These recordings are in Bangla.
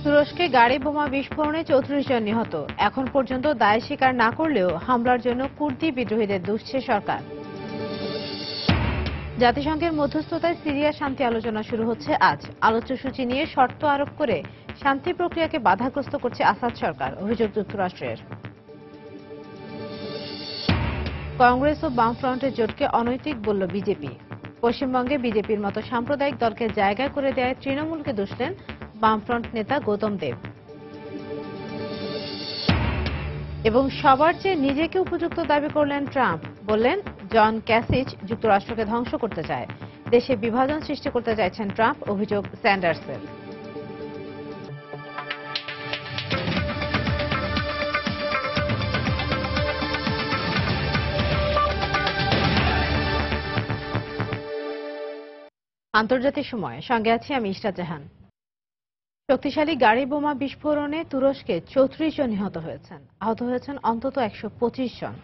তুরস্কে গাড়ি বোমা বিস্ফোরণে 34 জন নিহত। এখন পর্যন্ত দায় স্বীকার না করলেও হামলার জন্য কুর্দি বিদ্রোহীদের দুষছে সরকার। জাতিসংঘের মধ্যস্থতায় সিরিয়া শান্তি আলোচনা শুরু হচ্ছে আজ। আলোচ্যসূচি নিয়ে শর্ত আরোপ করে শান্তি প্রক্রিয়াকে বাধাগ্রস্ত করছে আসাদ সরকার, অভিযোগ যুক্তরাষ্ট্রের। কংগ্রেস ও বামফ্রন্টের জোটকে অনৈতিক বলল বিজেপি। পশ্চিমবঙ্গে বিজেপির মতো সাম্প্রদায়িক দলকে জায়গায় করে দেয় তৃণমূলকে দুষলেন বামফ্রন্ট নেতা গৌতম দেব। এবং সবার চেয়ে নিজেকে উপযুক্ত দাবি করলেন ট্রাম্প। বললেন জন ক্যাসিচ যুক্তরাষ্ট্রকে ধ্বংস করতে চায়, দেশে বিভাজন সৃষ্টি করতে চাইছেন ট্রাম্প, অভিযোগ স্যান্ডার্সের। আন্তর্জাতিক সময় সঙ্গে আছি আমি ইশরাত জাহান। শক্তিশালী গাড়ি বোমা বিস্ফোরণে তুরস্কে 34 জন নিহত হয়েছেন, আহত হয়েছেন অন্তত 125 জন।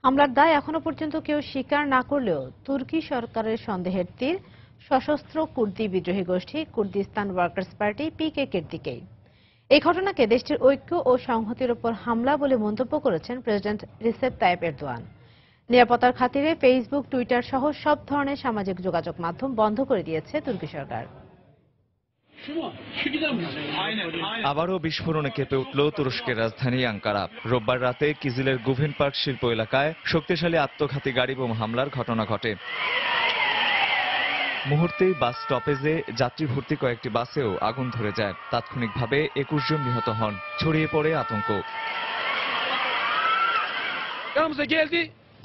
হামলার দায় এখনো পর্যন্ত কেউ স্বীকার না করলেও তুর্কি সরকারের সন্দেহের তীর সশস্ত্র কুর্দি বিদ্রোহী গোষ্ঠী কুর্দিস্তান ওয়ার্কার্স পার্টি পিকেকের দিকেই। এই ঘটনাকে দেশটির ঐক্য ও সংহতির উপর হামলা বলে মন্তব্য করেছেন প্রেসিডেন্ট রিসেপ তাইপ এরদোয়ান। নিরাপত্তার খাতিরে ফেসবুক, টুইটার সহ সব ধরনের সামাজিক যোগাযোগ মাধ্যম বন্ধ করে দিয়েছে তুর্কি সরকার। আবারও বিস্ফোরণে কেঁপে উঠল তুরস্কের রাজধানী আঙ্কারা। রোববার রাতে কিজিলের গুভেন পার্ক শিল্প এলাকায় শক্তিশালী আত্মঘাতী গাড়ি বোমা হামলার ঘটনা ঘটে। মুহূর্তেই বাস স্টপেজে যাত্রী ভর্তি কয়েকটি বাসেও আগুন ধরে যায়। তাৎক্ষণিকভাবে 21 জন নিহত হন। ছড়িয়ে পড়ে আতঙ্ক।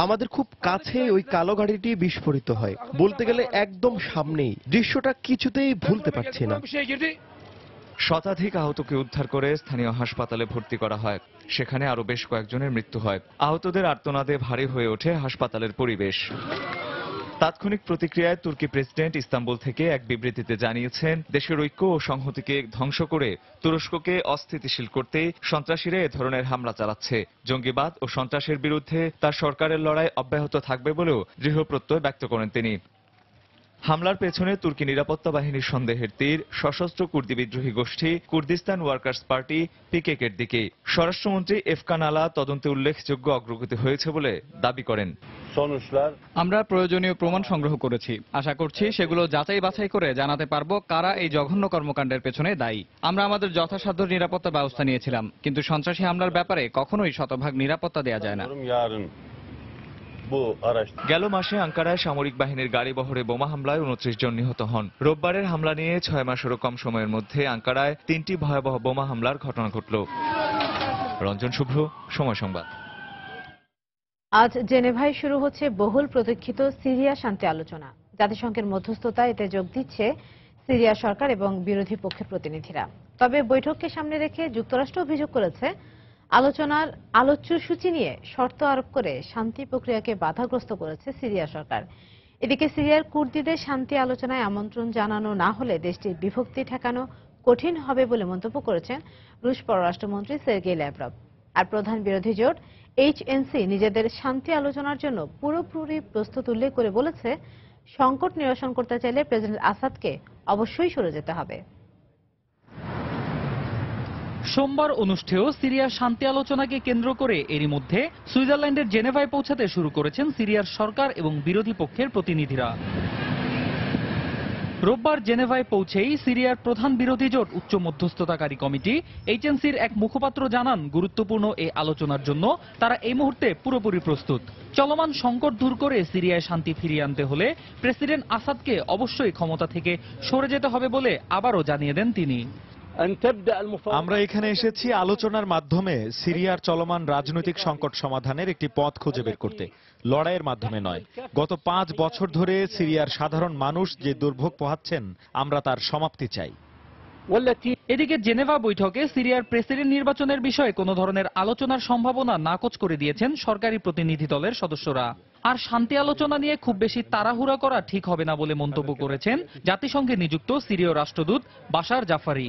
আমাদের খুব কাছে ওই কালো গাড়িটি বিস্ফোরিত হয়, বলতে গেলে একদম সামনেই। দৃশ্যটা কিছুতেই ভুলতে পারছি না। শতাধিক আহতকে উদ্ধার করে স্থানীয় হাসপাতালে ভর্তি করা হয়। সেখানে আরো বেশ কয়েকজনের মৃত্যু হয়। আহতদের আর্তনাদে ভারী হয়ে ওঠে হাসপাতালের পরিবেশ। তাৎক্ষণিক প্রতিক্রিয়ায় তুর্কি প্রেসিডেন্ট ইস্তাম্বুল থেকে এক বিবৃতিতে জানিয়েছেন, দেশের ঐক্য ও সংহতিকে ধ্বংস করে তুরস্ককে অস্থিতিশীল করতে সন্ত্রাসীরা এ ধরনের হামলা চালাচ্ছে। জঙ্গিবাদ ও সন্ত্রাসের বিরুদ্ধে তার সরকারের লড়াই অব্যাহত থাকবে বলেও দৃঢ় প্রত্যয় ব্যক্ত করেন তিনি। হামলার পেছনে তুর্কি নিরাপত্তা বাহিনীর সন্দেহের তীর সশস্ত্র কুর্দি বিদ্রোহী গোষ্ঠী কুর্দিস্তান ওয়ার্কার্স পার্টি পিকেকের দিকে। স্বরাষ্ট্রমন্ত্রী এফকান আলা তদন্তে উল্লেখযোগ্য অগ্রগতি হয়েছে বলে দাবি করেন। আমরা প্রয়োজনীয় প্রমাণ সংগ্রহ করেছি। আশা করছি সেগুলো যাচাই বাছাই করে জানাতে পারবো কারা এই জঘন্য কর্মকাণ্ডের পেছনে দায়ী। আমরা আমাদের যথাসাধ্য নিরাপত্তা ব্যবস্থা নিয়েছিলাম, কিন্তু সন্ত্রাসী হামলার ব্যাপারে কখনোই শতভাগ নিরাপত্তা দেওয়া যায় না। গেল মাসে আঙ্কারায় সামরিক বাহিনীর গাড়ি বহরে বোমা হামলায় 29 জন নিহত হন। রোববারের হামলা নিয়ে 6 মাসেরও কম সময়ের মধ্যে আঙ্কারায় 3টি ভয়াবহ বোমা হামলার ঘটনা ঘটল। রঞ্জন শুভ্র, সময় সংবাদ। আজ জেনেভায় শুরু হচ্ছে বহুল প্রতীক্ষিত সিরিয়া শান্তি আলোচনা। জাতিসংঘের মধ্যস্থতায় এতে যোগ দিচ্ছে সিরিয়া সরকার এবং বিরোধী পক্ষের প্রতিনিধিরা। তবে বৈঠককে সামনে রেখে যুক্তরাষ্ট্র অভিযোগ করেছে, আলোচনার আলোচ্য সূচি নিয়ে শর্ত আরোপ করে শান্তি প্রক্রিয়াকে বাধাগ্রস্ত করেছে সিরিয়া সরকার। এদিকে সিরিয়ার কুর্দিদের শান্তি আলোচনায় আমন্ত্রণ জানানো না হলে দেশটির বিভক্তি ঠেকানো কঠিন হবে বলে মন্তব্য করেছেন রুশ পররাষ্ট্রমন্ত্রী সের্গেই ল্যাভরভ। আর প্রধান বিরোধী জোট এইচএনসি নিজেদের শান্তি আলোচনার জন্য পুরোপুরি প্রস্তুত উল্লেখ করে বলেছে, সংকট নিরসন করতে চাইলে প্রেসিডেন্ট আসাদকে অবশ্যই সরে যেতে হবে। সোমবার অনুষ্ঠেয় সিরিয়ার শান্তি আলোচনাকে কেন্দ্র করে এরই মধ্যে সুইজারল্যান্ডের জেনেভায় পৌঁছাতে শুরু করেছেন সিরিয়ার সরকার এবং বিরোধী পক্ষের প্রতিনিধিরা। রোববার জেনেভায় পৌঁছেই সিরিয়ার প্রধান বিরোধী জোট উচ্চ মধ্যস্থতাকারী কমিটি এইচএনসির এক মুখপাত্র জানান, গুরুত্বপূর্ণ এই আলোচনার জন্য তারা এই মুহূর্তে পুরোপুরি প্রস্তুত। চলমান সংকট দূর করে সিরিয়ায় শান্তি ফিরিয়ে আনতে হলে প্রেসিডেন্ট আসাদকে অবশ্যই ক্ষমতা থেকে সরে যেতে হবে বলে আবারও জানিয়ে দেন তিনি। আমরা এখানে এসেছি আলোচনার মাধ্যমে সিরিয়ার চলমান রাজনৈতিক সংকট সমাধানের একটি পথ খুঁজে বের করতে, লড়াইয়ের মাধ্যমে নয়। গত 5 বছর ধরে সিরিয়ার সাধারণ মানুষ যে দুর্ভোগ পোহাচ্ছেন, আমরা তার সমাপ্তি চাই। এদিকে জেনেভা বৈঠকে সিরিয়ার প্রেসিডেন্ট নির্বাচনের বিষয়ে কোনো ধরনের আলোচনার সম্ভাবনা নাকচ করে দিয়েছেন সরকারি প্রতিনিধি দলের সদস্যরা। আর শান্তি আলোচনা নিয়ে খুব বেশি তাড়াহুড়া করা ঠিক হবে না বলে মন্তব্য করেছেন জাতিসংঘে নিযুক্ত সিরীয় রাষ্ট্রদূত বাশার জাফারি।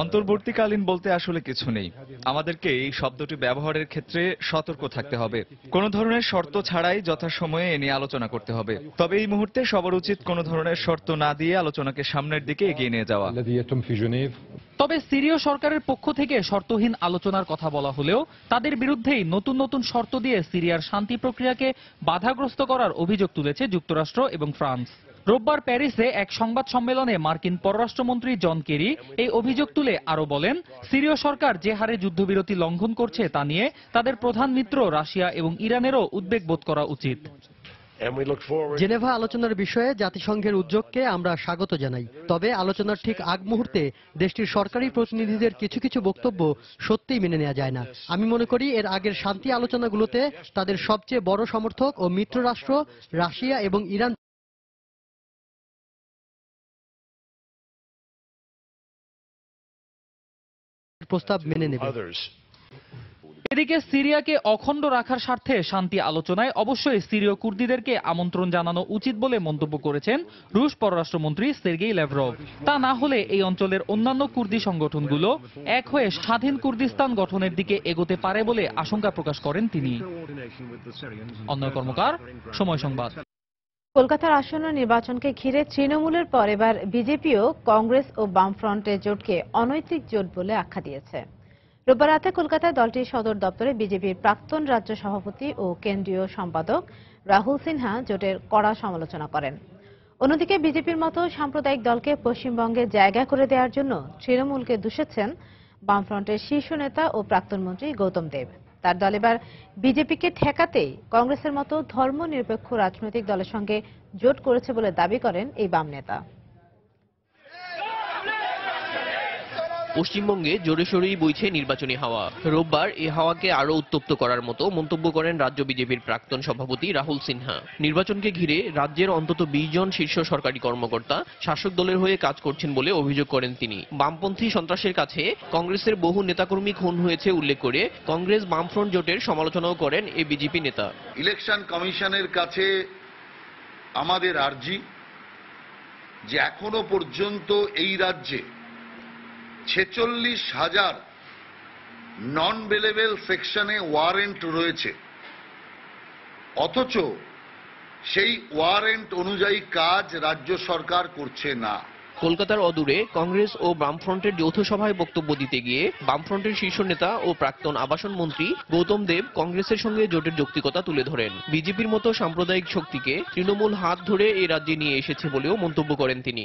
অন্তর্বর্তীকালীন বলতে আসলে কিছু নেই। আমাদেরকে এই শব্দটি ব্যবহারের ক্ষেত্রে সতর্ক থাকতে হবে। কোনো ধরনের শর্ত ছাড়াই যথাসময়ে এ নিয়ে আলোচনা করতে হবে। তবে এই মুহূর্তে সবার উচিত কোনো ধরনের শর্ত না দিয়ে আলোচনাকে সামনের দিকে এগিয়ে নিয়ে যাওয়া। তবে সিরীয় সরকারের পক্ষ থেকে শর্তহীন আলোচনার কথা বলা হলেও তাদের বিরুদ্ধেই নতুন নতুন শর্ত দিয়ে সিরিয়ার শান্তি প্রক্রিয়াকে বাধাগ্রস্ত করার অভিযোগ তুলেছে যুক্তরাষ্ট্র এবং ফ্রান্স। রোববার প্যারিসে এক সংবাদ সম্মেলনে মার্কিন পররাষ্ট্রমন্ত্রী জন কেরি এই অভিযোগ তুলে আরো বলেন, সিরীয় সরকার যে হারে যুদ্ধবিরতি লঙ্ঘন করছে তা নিয়ে তাদের প্রধান মিত্র রাশিয়া এবং ইরানেরও উদ্বেগ বোধ করা উচিত। জেনেভা আলোচনার বিষয়ে জাতিসংঘের উদ্যোগকে আমরা স্বাগত জানাই। তবে আলোচনার ঠিক আগ মুহূর্তে দেশটির সরকারি প্রতিনিধিদের কিছু কিছু বক্তব্য সত্যিই মেনে নেওয়া যায় না। আমি মনে করি এর আগের শান্তি আলোচনাগুলোতে তাদের সবচেয়ে বড় সমর্থক ও মিত্র রাষ্ট্র রাশিয়া এবং ইরান প্রস্তাব মেনে নেবে। এদিকে সিরিয়াকে অখণ্ড রাখার স্বার্থে শান্তি আলোচনায় অবশ্যই সিরীয় কুর্দিদেরকে আমন্ত্রণ জানানো উচিত বলে মন্তব্য করেছেন রুশ পররাষ্ট্রমন্ত্রী সের্গেই ল্যাভরভ। তা না হলে এই অঞ্চলের অন্যান্য কুর্দি সংগঠনগুলো এক হয়ে স্বাধীন কুর্দিস্তান গঠনের দিকে এগোতে পারে বলে আশঙ্কা প্রকাশ করেন তিনি। অন্য কর্মকার, সময় সংবাদ। কলকাতার আসন্ন নির্বাচনকে ঘিরে তৃণমূলের পর এবার বিজেপিও কংগ্রেস ও বামফ্রন্টের জোটকে অনৈতিক জোট বলে আখ্যা দিয়েছে। রোববার রাতে কলকাতায় দলটির সদর দপ্তরে বিজেপির প্রাক্তন রাজ্য সভাপতি ও কেন্দ্রীয় সম্পাদক রাহুল সিনহা জোটের কড়া সমালোচনা করেন। অন্যদিকে বিজেপির মতো সাম্প্রদায়িক দলকে পশ্চিমবঙ্গে জায়গা করে দেওয়ার জন্য তৃণমূলকে দোষাচ্ছেন বামফ্রন্টের শীর্ষ নেতা ও প্রাক্তন মন্ত্রী গৌতম দেব। তার দল এবার বিজেপিকে ঠেকাতেই কংগ্রেসের মতো ধর্মনিরপেক্ষ রাজনৈতিক দলের সঙ্গে জোট করেছে বলে দাবি করেন এই বাম নেতা। পশ্চিমবঙ্গে জোরে সোরেই বইছে নির্বাচনী হাওয়া। রোববার এই হাওয়াকে আরো উত্তপ্ত করার মতো মন্তব্য করেন রাজ্য বিজেপির প্রাক্তন সভাপতি রাহুল সিনহা। নির্বাচনকে ঘিরে রাজ্যের অন্তত 20 জন শীর্ষ সরকারি কর্মকর্তা শাসক দলের হয়ে কাজ করছেন বলে অভিযোগ করেন তিনি। বামপন্থী সন্ত্রাসের কাছে কংগ্রেসের বহু নেতাকর্মী খুন হয়েছে উল্লেখ করে কংগ্রেস বামফ্রন্ট জোটের সমালোচনাও করেন এই বিজেপি নেতা। ইলেকশন কমিশনের কাছে আমাদের আর্জি যে এখনো পর্যন্ত এই রাজ্যে 46,000 নন বেলেবল সেকশনে ওয়ারেন্ট রয়েছে, অথচ সেই ওয়ারেন্ট অনুযায়ী কাজ রাজ্য সরকার করছে না। কলকাতার অদূরে কংগ্রেস ও বামফ্রন্টের যৌথ সভায় বক্তব্য দিতে গিয়ে বামফ্রন্টের শীর্ষ নেতা ও প্রাক্তন আবাসন মন্ত্রী গৌতম দেব কংগ্রেসের সঙ্গে জোটের যৌক্তিকতা তুলে ধরেন। বিজেপির মতো সাম্প্রদায়িক শক্তিকে তৃণমূল হাত ধরে এই রাজ্যে নিয়ে এসেছে বলেও মন্তব্য করেন তিনি।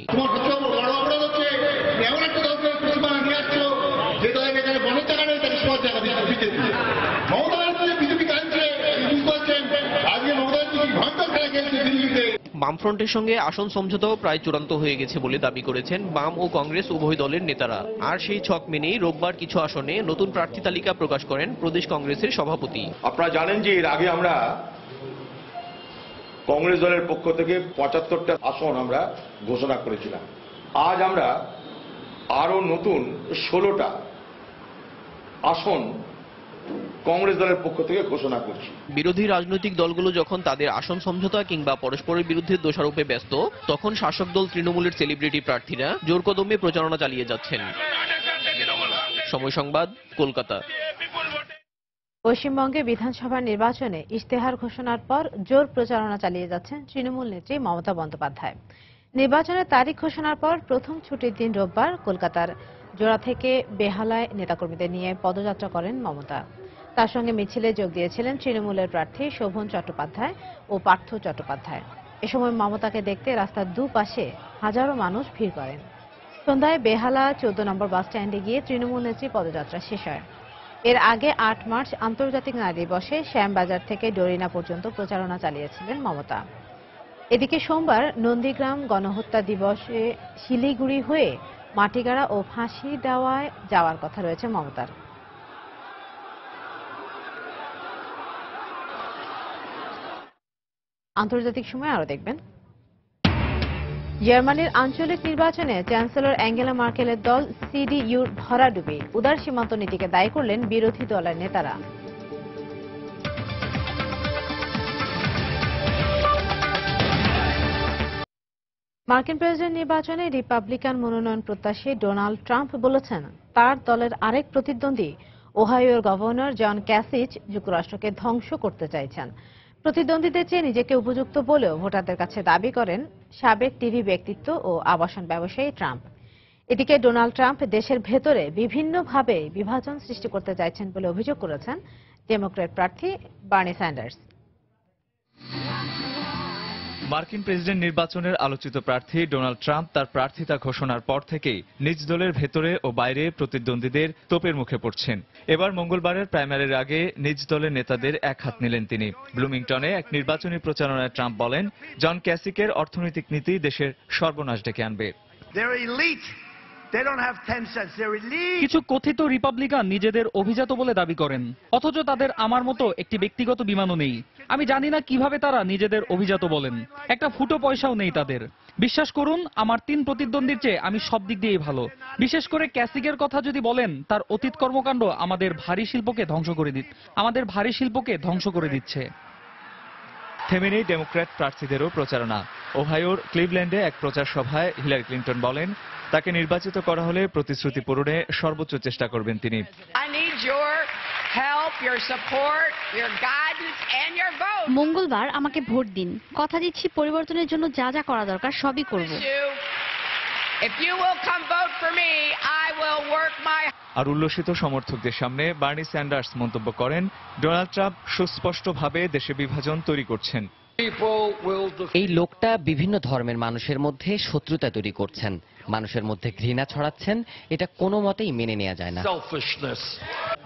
বামফ্রন্টের সঙ্গে আসন সমঝোতাও প্রায় চূড়ান্ত হয়ে গেছে বলে দাবি করেছেন বাম ও কংগ্রেস উভয় দলের নেতারা। আর সেই ছক মেনেই রোববার কিছু আসনে নতুন প্রার্থী তালিকা প্রকাশ করেন প্রদেশ কংগ্রেসের সভাপতি। আপনারা জানেন যে এর আগে আমরা কংগ্রেস দলের পক্ষ থেকে 75টা আসন আমরা ঘোষণা করেছিলাম। আজ আমরা আরো নতুন 16টা আসন কংগ্রেস দলের পক্ষ থেকে ঘোষণা করছি। বিরোধী রাজনৈতিক দলগুলো যখন তাদের আসন সমঝোতা কিংবা পরস্পরের বিরুদ্ধে দোষারোপে ব্যস্ত, তখন শাসক দল তৃণমূলের সেলিব্রিটি প্রার্থীরা জোর কদমে প্রচারণা চালিয়ে যাচ্ছেন। সময় সংবাদ, কলকাতা। পশ্চিমবঙ্গে বিধানসভা নির্বাচনে ইশতেহার ঘোষণার পর জোর প্রচারণা চালিয়ে যাচ্ছেন তৃণমূল নেত্রী মমতা বন্দ্যোপাধ্যায়। নির্বাচনের তারিখ ঘোষণার পর প্রথম ছুটির দিন রোববার কলকাতার জোড়া থেকে বেহালায় নেতাকর্মীদের নিয়ে পদযাত্রা করেন মমতা। তার সঙ্গে মিছিলে যোগ দিয়েছিলেন তৃণমূলের প্রার্থী শোভন চট্টোপাধ্যায় ও পার্থ চট্টোপাধ্যায়। এ সময় মমতাকে দেখতে রাস্তার দুপাশে হাজারো মানুষ ভিড় করেন। সন্ধ্যায় বেহালা 14 নম্বর বাস স্ট্যান্ডে গিয়ে তৃণমূল নেত্রী পদযাত্রা শেষ হয়। এর আগে 8 মার্চ আন্তর্জাতিক নারী দিবসে শ্যামবাজার থেকে ডরিনা পর্যন্ত প্রচারণা চালিয়েছিলেন মমতা। এদিকে সোমবার নন্দীগ্রাম গণহত্যা দিবসে শিলিগুড়ি হয়ে মাটিগাড়া ও ফাঁসি দেওয়ায় যাওয়ার কথা রয়েছে মমতার। আন্তর্জাতিক সময় আরো দেখবেন। জার্মানির আঞ্চলিক নির্বাচনে চ্যান্সেলর অ্যাঙ্গেলা মার্কেলের দল সিডিইউর ভরাডুবি, উদার সীমান্ত নীতিকে দায়ী করলেন বিরোধী দলের নেতারা। মার্কিন প্রেসিডেন্ট নির্বাচনে রিপাবলিকান মনোনয়ন প্রত্যাশী ডোনাল্ড ট্রাম্প বলেছেন তার দলের আরেক প্রতিদ্বন্দ্বী ওহাইওর গভর্নর জন ক্যাসিচ যুক্তরাষ্ট্রকে ধ্বংস করতে চাইছেন। প্রতিদ্বন্দ্বীদের চেয়ে নিজেকে উপযুক্ত বলেও ভোটারদের কাছে দাবি করেন সাবেক টিভি ব্যক্তিত্ব ও আবাসন ব্যবসায়ী ট্রাম্প। এদিকে ডোনাল্ড ট্রাম্প দেশের ভেতরে বিভিন্নভাবে বিভাজন সৃষ্টি করতে চাইছেন বলে অভিযোগ করেছেন ডেমোক্র্যাট প্রার্থী বার্নি স্যান্ডার্স। মার্কিন প্রেসিডেন্ট নির্বাচনের আলোচিত প্রার্থী ডোনাল্ড ট্রাম্প তার প্রার্থিতা ঘোষণার পর থেকেই নিজ দলের ভেতরে ও বাইরে প্রতিদ্বন্দ্বীদের তোপের মুখে পড়ছেন। এবার মঙ্গলবারের প্রাইমারির আগে নিজ দলের নেতাদের এক হাত নিলেন তিনি। ব্লুমিংটনে এক নির্বাচনী প্রচারণায় ট্রাম্প বলেন, জন ক্যাসিকের অর্থনৈতিক নীতি দেশের সর্বনাশ ডেকে আনবে। কিছু কথিত রিপাবলিকান নিজেদের অভিজাত বলে দাবি করেন, অথচ তাদের আমার মতো একটি ব্যক্তিগত বিমানও নেই। আমি জানি না কিভাবে তারা নিজেদের অভিজাত বলেন। একটা ফুটো পয়সাও নেই তাদের। বিশ্বাস করুন, আমার 3 প্রতিদ্বন্দ্বীর চেয়ে আমি সব দিক দিয়েই ভালো। বিশেষ করে ক্যাসিকের কথা যদি বলেন, তার অতীত কর্মকাণ্ড আমাদের ভারী শিল্পকে ধ্বংস করে দিচ্ছে। থেমে নেই ডেমোক্র্যাট প্রার্থীদেরও প্রচারণা। ওহাইওর ক্লিভল্যান্ডে এক প্রচার সভায় হিলারি ক্লিন্টন বলেন, তাকে নির্বাচিত করা হলে প্রতিশ্রুতি পূরণে সর্বোচ্চ চেষ্টা করবেন তিনি। মঙ্গলবার আমাকে ভোট দিন। কথা দিচ্ছি, পরিবর্তনের জন্য যা যা করা দরকার সবই করব। আর উল্লসিত সমর্থকদের সামনে বার্নি স্যান্ডার্স মন্তব্য করেন, ডোনাল্ড ট্রাম্প সুস্পষ্টভাবে দেশে বিভাজন তৈরি করছেন। এই লোকটা বিভিন্ন ধর্মের মানুষের মধ্যে শত্রুতা তৈরি করছেন, মানুষের মধ্যে ঘৃণা ছড়াচ্ছেন। এটা কোনো মতেই মেনে নেওয়া যায় না।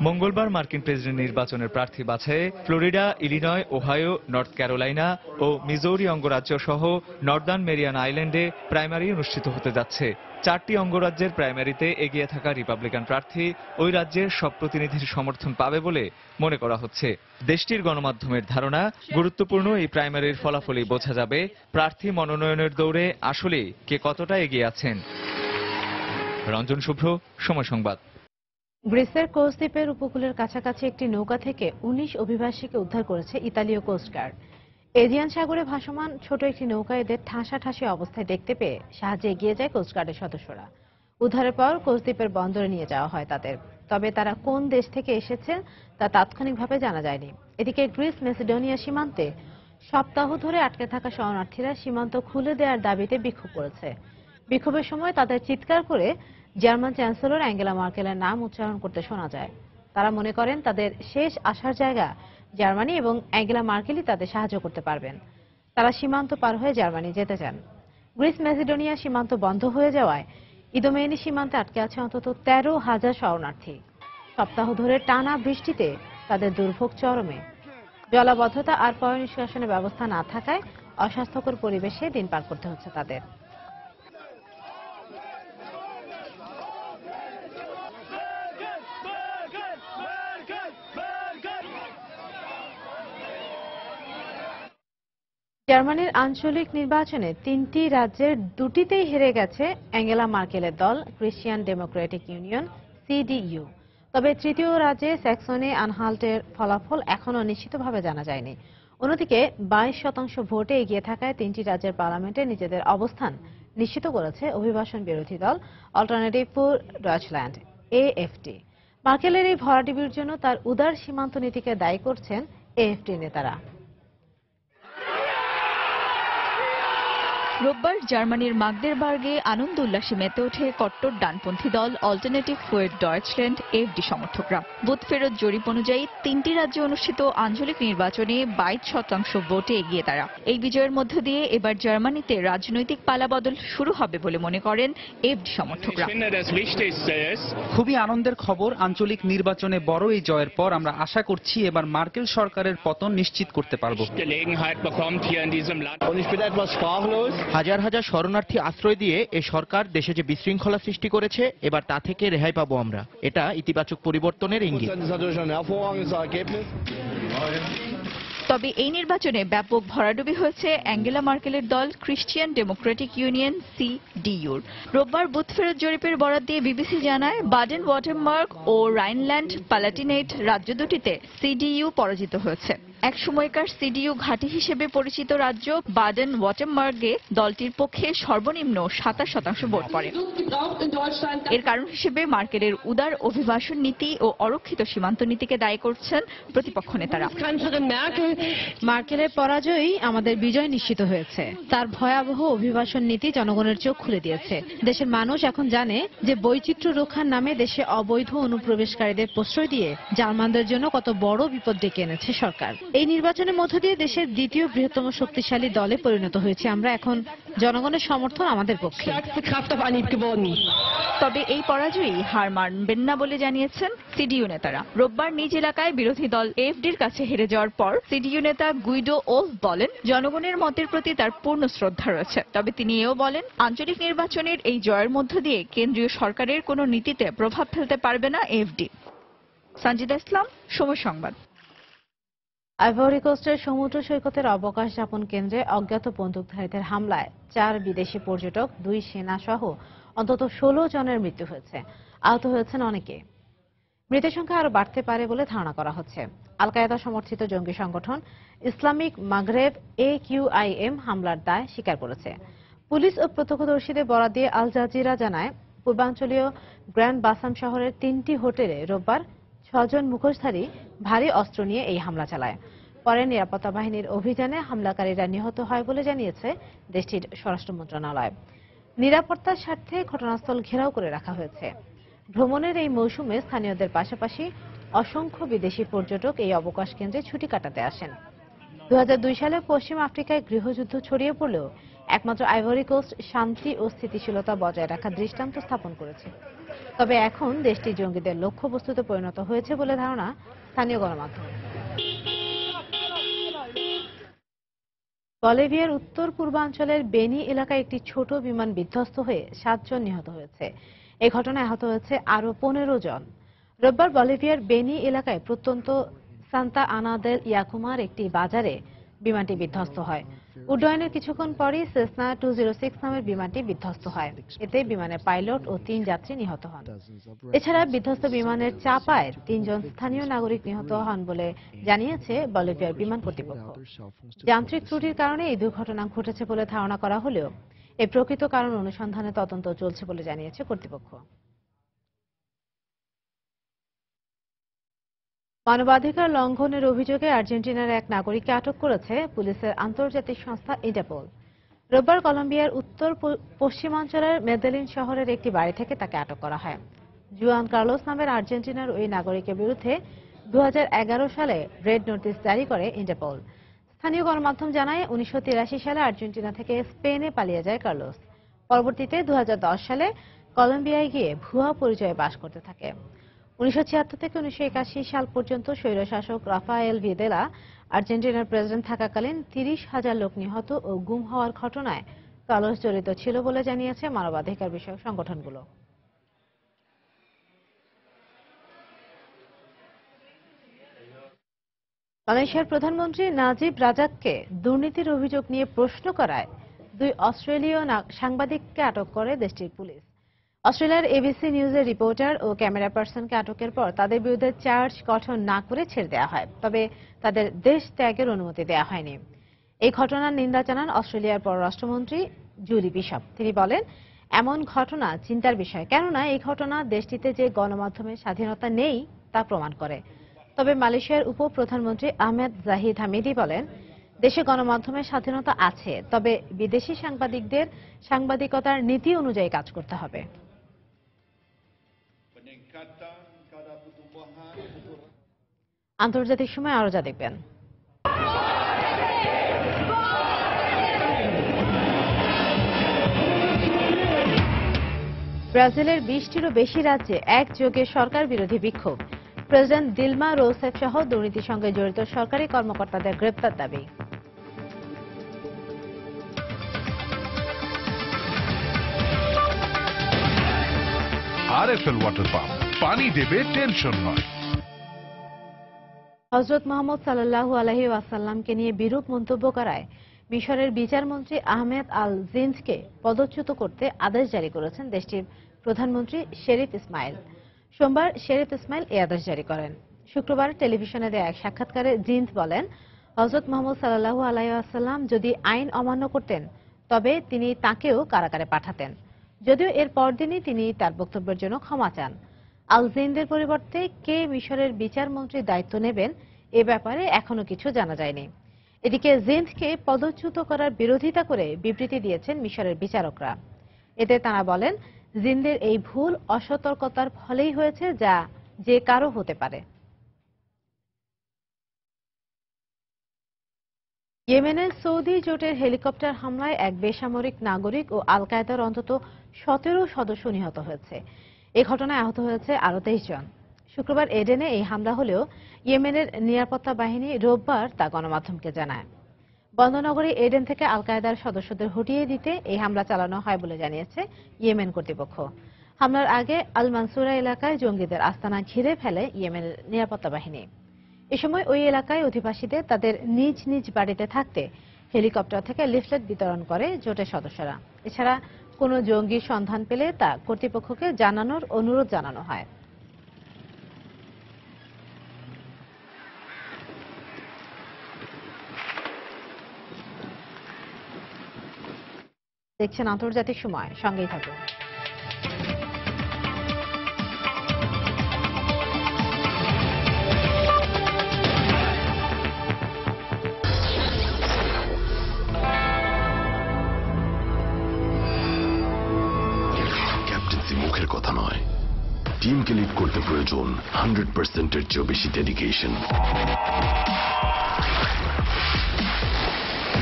মঙ্গলবার মার্কিন প্রেসিডেন্ট নির্বাচনের প্রার্থী বাছাইয়ে Florida, Illinois, Ohio, North Carolina ও মিজৌরি অঙ্গরাজ্য সহ নর্দার্ন মেরিয়ান আইল্যান্ডে প্রাইমারি অনুষ্ঠিত হতে যাচ্ছে। 4টি অঙ্গরাজ্যের প্রাইমারিতে এগিয়ে থাকা রিপাবলিকান প্রার্থী ওই রাজ্যের সব প্রতিনিধির সমর্থন পাবে বলে মনে করা হচ্ছে। দেশটির গণমাধ্যমের ধারণা, গুরুত্বপূর্ণ এই প্রাইমারির ফলাফলই বোঝা যাবে প্রার্থী মনোনয়নের দৌড়ে আসলে কে কতটা এগিয়ে আছেন। রঞ্জন শুভ্র, সময় সংবাদ। গ্রিসের কোস দ্বীপের উপকূলের কাছাকাছি একটি নৌকা থেকে 19 অভিবাসীকে উদ্ধার করেছে ইতালীয় কোস্টগার্ড। এজিয়ান সাগরে ভাসমান ছোট একটি নৌকা এদের ঠাসাঠাসি অবস্থায় দেখতে পেয়ে সাহায্যে এগিয়ে যায় কোস্টগার্ডের সদস্যরা। উদ্ধারের পর কোস দ্বীপের বন্দরে নিয়ে যাওয়া হয় তাদের। তবে তারা কোন দেশ থেকে এসেছেন তা তাৎক্ষণিকভাবে জানা যায়নি। এদিকে গ্রিস মেসিডোনিয়া সীমান্তে সপ্তাহ ধরে আটকে থাকা শরণার্থীরা সীমান্ত খুলে দেওয়ার দাবিতে বিক্ষোভ করেছে। বিক্ষোভের সময় তাদের চিৎকার করে জার্মান চ্যান্সেলর অ্যাঙ্গেলা মার্কেলের নাম উচ্চারণ করতে শোনা যায়। তারা মনে করেন তাদের শেষ আসার জায়গা জার্মানি এবং অ্যাঙ্গেলা মার্কেলই তাদের সাহায্য করতে পারবেন। তারা সীমান্ত পার হয়ে জার্মানি যেতে চান। গ্রিস মেসিডোনিয়া সীমান্ত বন্ধ হয়ে যাওয়ায় ইদোমেনি সীমান্তে আটকে আছে অন্তত 13,000 শরণার্থী। সপ্তাহ ধরে টানা বৃষ্টিতে তাদের দুর্ভোগ চরমে। জলাবদ্ধতা আর পয় নিষ্কাশনের ব্যবস্থা না থাকায় অস্বাস্থ্যকর পরিবেশে দিন পার করতে হচ্ছে তাদের। জার্মানির আঞ্চলিক নির্বাচনে 3টি রাজ্যের 2টিতেই হেরে গেছে অ্যাঙ্গেলা মার্কেলের দল ক্রিশ্চিয়ান ডেমোক্রেটিক ইউনিয়ন CDU। তবে তৃতীয় রাজ্যে স্যাক্সনি আনহাল্টের ফলাফল এখনও নিশ্চিতভাবে জানা যায়নি। অন্যদিকে 22% ভোটে এগিয়ে থাকায় 3টি রাজ্যের পার্লামেন্টে নিজেদের অবস্থান নিশ্চিত করেছে অভিবাসন বিরোধী দল অল্টারনেটিভ ফর ডয়েচল্যান্ড AFD। মার্কেলের এই ভরাডুবির জন্য তার উদার সীমান্ত নীতিকে দায়ী করছেন AFD নেতারা। রোববার জার্মানির মাগদেরবার্গে আনন্দ উল্লাসে মেতে ওঠে কট্টর ডানপন্থী দল অল্টারনেটিভ ফর ডয়েচল্যান্ড AFD সমর্থকরা। বুথ ফেরত জরিপ অনুযায়ী 3টি রাজ্যে অনুষ্ঠিত আঞ্চলিক নির্বাচনে 22% ভোটে এগিয়ে তারা। এই বিজয়ের মধ্য দিয়ে এবার জার্মানিতে রাজনৈতিক পালাবদল শুরু হবে বলে মনে করেন AFD সমর্থকরা। খুবই আনন্দের খবর। আঞ্চলিক নির্বাচনে বড় এই জয়ের পর আমরা আশা করছি এবার মার্কেল সরকারের পতন নিশ্চিত করতে পারব। হাজার হাজার শরণার্থী আশ্রয় দিয়ে এ সরকার দেশে যে বিশৃঙ্খলা সৃষ্টি করেছে এবার তা থেকে রেহাই পাবো আমরা। এটা ইতিবাচক পরিবর্তনের ইঙ্গিত। তবে এই নির্বাচনে ব্যাপক ভরাডুবি হয়েছে অ্যাঙ্গেলা মার্কেলের দল ক্রিশ্চিয়ান ডেমোক্রেটিক ইউনিয়ন CDU-র। রোববার বুথ ফেরত জরিপের বরাত দিয়ে বিবিসি জানায়, বাডেন ওয়াটেরবার্গ ও রাইনল্যান্ড পালাটিনেট রাজ্য দুটিতে CDU পরাজিত হয়েছে। এক সময়কার সিডিইউ ঘাঁটি হিসেবে পরিচিত রাজ্য বাডেন ওয়াটেরবার্গে দলটির পক্ষে সর্বনিম্ন 27% ভোট পড়ে। এর কারণ হিসেবে মার্কেলের উদার অভিবাসন নীতি ও অরক্ষিত সীমান্ত নীতিকে দায়ী করছেন প্রতিপক্ষ নেতারা। মার্কেলের পরাজয়ই আমাদের বিজয় নিশ্চিত হয়েছে। তার ভয়াবহ অভিবাসন নীতি জনগণের চোখ খুলে দিয়েছে। দেশের মানুষ এখন জানে যে বৈচিত্র্য রক্ষার নামে দেশে অবৈধ অনুপ্রবেশকারীদের প্রশ্রয় দিয়ে জার্মানদের জন্য কত বড় বিপদ ডেকে এনেছে সরকার। এই নির্বাচনের মধ্য দিয়ে দেশের দ্বিতীয় বৃহত্তম শক্তিশালী দলে পরিণত হয়েছে আমরা। এখন জনগণের সমর্থন আমাদের পক্ষে। তবে এই পরাজয়ই হার মানবেন না বলে জানিয়েছেন সিডিইউ নেতারা। রোববার নিজ এলাকায় বিরোধী দল এফডির কাছে হেরে যাওয়ার পর সিডিইউ নেতা গুইডো ওলফ বলেন, জনগণের মতের প্রতি তার পূর্ণ শ্রদ্ধা রয়েছে। তবে তিনি এও বলেন, আঞ্চলিক নির্বাচনের এই জয়ের মধ্য দিয়ে কেন্দ্রীয় সরকারের কোনো নীতিতে প্রভাব ফেলতে পারবে না এফডি। সঞ্জিদা ইসলাম, সময় সংবাদ। আইভরি কোস্টের সমুদ্র সৈকতের অবকাশ যাপন কেন্দ্রে অজ্ঞাত বন্দুকধারীদের হামলায় 4 বিদেশি পর্যটক, 2 সেনা সহ অন্তত 16 জনের মৃত্যু হয়েছে। আহত হয়েছেন অনেকে। মৃতের সংখ্যা আরো বাড়তে পারে বলে ধারণা করা হচ্ছে। আল কায়েদা সমর্থিত জঙ্গি সংগঠন ইসলামিক মাগরেব AQIM হামলার দায় স্বীকার করেছে। পুলিশ ও প্রত্যক্ষদর্শীদের বরাত দিয়ে আল জাজিরা জানায়, পূর্বাঞ্চলীয় গ্র্যান্ড বাসাম শহরের 3টি হোটেলে রোববার 6 জন মুখোশধারী ভারী অস্ত্র নিয়ে এই হামলা চালায়। পরে নিরাপত্তা বাহিনীর অভিযানে হামলাকারীরা নিহত হয় বলে জানিয়েছে দেশটির স্বরাষ্ট্র মন্ত্রণালয়। নিরাপত্তার স্বার্থে ঘটনাস্থল ঘেরাও করে রাখা হয়েছে। ভ্রমণের এই মৌসুমে স্থানীয়দের পাশাপাশি অসংখ্য বিদেশি পর্যটক এই অবকাশ কেন্দ্রে ছুটি কাটাতে আসেন। 2002 সালে পশ্চিম আফ্রিকায় গৃহযুদ্ধ ছড়িয়ে পড়লেও একমাত্র আইভরি কোস্ট শান্তি ও স্থিতিশীলতা বজায় রাখার দৃষ্টান্ত স্থাপন করেছে। তবে এখন দেশটি জঙ্গিদের লক্ষ্যবস্তুতে পরিণত হয়েছে বলে ধারণা স্থানীয় গণমাধ্যমে। বলিভিয়ার উত্তর পূর্বাঞ্চলের বেনি এলাকায় একটি ছোট বিমান বিধ্বস্ত হয়ে 7 জন নিহত হয়েছে। এই ঘটনায় আহত হয়েছে আরো 15 জন। রোববার বলিভিয়ার বেনি এলাকায় প্রত্যন্ত সান্তা আনা দেল ইয়াকুমার একটি বাজারে বিমানটি বিধ্বস্ত হয়। উড্ডয়নের কিছুক্ষণ পরই সেসনা 206 নামের বিমানটি বিধ্বস্ত হয়। এতে বিমানের পাইলট ও 3 যাত্রী নিহত হন। এছাড়া বিধ্বস্ত বিমানের চাপায় 3 জন স্থানীয় নাগরিক নিহত হন বলে জানিয়েছে বলিভিয়ার বিমান কর্তৃপক্ষ। যান্ত্রিক ত্রুটির কারণে এই দুর্ঘটনা ঘটেছে বলে ধারণা করা হলেও এই প্রকৃত কারণ অনুসন্ধানে তদন্ত চলছে বলে জানিয়েছে কর্তৃপক্ষ। মানবাধিকার লঙ্ঘনের অভিযোগে আর্জেন্টিনার এক নাগরিককে আটক করেছে পুলিশের আন্তর্জাতিক সংস্থা ইন্টারপোল। রোববার কলম্বিয়ার উত্তর পশ্চিমাঞ্চলের মেদেলিন শহরের একটি বাড়ি থেকে তাকে আটক করা হয়। জুয়ান কার্লোস নামের আর্জেন্টিনার ওই নাগরিকের বিরুদ্ধে 2011 সালে রেড নোটিশ জারি করে ইন্টারপোল। স্থানীয় গণমাধ্যম জানায়, 1983 সালে আর্জেন্টিনা থেকে স্পেনে পালিয়ে যায় কার্লোস। পরবর্তীতে 2010 সালে কলম্বিয়ায় গিয়ে ভুয়া পরিচয়ে বাস করতে থাকে। 1976 থেকে 1981 সাল পর্যন্ত স্বৈরশাসক রাফায়েল ভিদেলা আর্জেন্টিনার প্রেসিডেন্ট থাকাকালীন 30,000 লোক নিহত ও গুম হওয়ার ঘটনায় কার্লোস জড়িত ছিল বলে জানিয়েছে মানবাধিকার বিষয়ক সংগঠনগুলো। মালয়েশিয়ার প্রধানমন্ত্রী নাজিব রাজাককে দুর্নীতির অভিযোগ নিয়ে প্রশ্ন করায় 2 অস্ট্রেলীয় সাংবাদিককে আটক করে দেশটির পুলিশ। অস্ট্রেলিয়ার এবিসি নিউজের রিপোর্টার ও ক্যামেরা পার্সনকে আটকের পর তাদের বিরুদ্ধে চার্জ গঠন না করে ছেড়ে দেওয়া হয়। তবে তাদের দেশ ত্যাগের অনুমতি দেওয়া হয়নি। এই ঘটনার নিন্দা জানান অস্ট্রেলিয়ার পররাষ্ট্রমন্ত্রী জুলি বিশপ। তিনি বলেন, এমন ঘটনা চিন্তার বিষয়, কেননা এই ঘটনা দেশটিতে যে গণমাধ্যমের স্বাধীনতা নেই তা প্রমাণ করে। তবে মালয়েশিয়ার উপপ্রধানমন্ত্রী আহমেদ জাহিদ হামিদি বলেন, দেশে গণমাধ্যমের স্বাধীনতা আছে, তবে বিদেশি সাংবাদিকদের সাংবাদিকতার নীতি অনুযায়ী কাজ করতে হবে। আন্তর্জাতিক সময় আরো যা দেখবেন। ব্রাজিলের 20টিরও বেশি রাজ্যে একযোগে সরকার বিরোধী বিক্ষোভ। প্রেসিডেন্ট দিলমা রোসেফ সহ দুর্নীতির সঙ্গে জড়িত সরকারি কর্মকর্তাদের গ্রেপ্তার দাবি। আরএফএল ওয়াটার পাম্প, পানি দেবে, টেনশন নয়। হযরত মুহাম্মদ সাল্লাল্লাহু আলাইহি ওয়াসাল্লামকে নিয়ে বিরূপ মন্তব্য করায় মিশরের বিচারমন্ত্রী আহমেদ আল জিনজকে পদচ্যুত করতে আদেশ জারি করেছেন দেশটির প্রধানমন্ত্রী শেরিফ ইসমাইল। সোমবার শেরিফ ইসমাইল এই আদেশ জারি করেন। শুক্রবার টেলিভিশনে দেয়া এক সাক্ষাৎকারে জিনজ বলেন, হযরত মুহাম্মদ সাল্লাল্লাহু আলাইহি ওয়াসাল্লাম যদি আইন অমান্য করতেন তবে তিনি তাকেও কারাগারে পাঠাতেন। যদিও এর পরদিনই তিনি তার বক্তব্যের জন্য ক্ষমা চান। আল জিন্দের পরিবর্তে কে মিশরের বিচারমন্ত্রীর দায়িত্ব নেবেন এ ব্যাপারে এখনো কিছু জানা যায়নি। এদিকে জিন্দকে পদচ্যুত করার বিরোধিতা করে বিবৃতি দিয়েছেন মিশরের বিচারকরা। এতে তারা বলেন, জিন্দের এই ভুল অসতর্কতার ফলেই হয়েছে, যা যে কারো হতে পারে। ইয়েমেনের সৌদি জোটের হেলিকপ্টার হামলায় এক বেসামরিক নাগরিক ও আল কায়েদার অন্তত 17 সদস্য নিহত হয়েছে। এই ঘটনায় আহত হয়েছে আরও 23 জন। শুক্রবার এডেনে এই হামলা হলেও ইয়েমেনের নিরাপত্তা বাহিনী রোববার তা গণমাধ্যমকে জানায়। বন্দরনগরী এডেন থেকে আল কায়েদার সদস্যদের হটিয়ে দিতে এই হামলা চালানো হয় বলে জানিয়েছে ইয়েমেন কর্তৃপক্ষ। হামলার আগে আল মানসুরা এলাকায় জঙ্গিদের আস্তানা ঘিরে ফেলে ইয়েমেনের নিরাপত্তা বাহিনী। এ সময় ওই এলাকায় অধিবাসীদের তাদের নিজ নিজ বাড়িতে থাকতে হেলিকপ্টার থেকে লিফলেট বিতরণ করে জোটের সদস্যরা। এছাড়া কোনো জঙ্গির সন্ধান পেলে তা কর্তৃপক্ষকে জানানোর অনুরোধ জানানো হয়। দেখছেন আন্তর্জাতিক সময়, সঙ্গেই থাকুন। ক্যাপ্টেন্সি মুখের কথা নয়, টিমকে লিড করতে প্রয়োজন 100%-এর চেয়েও বেশি ডেডিকেশন।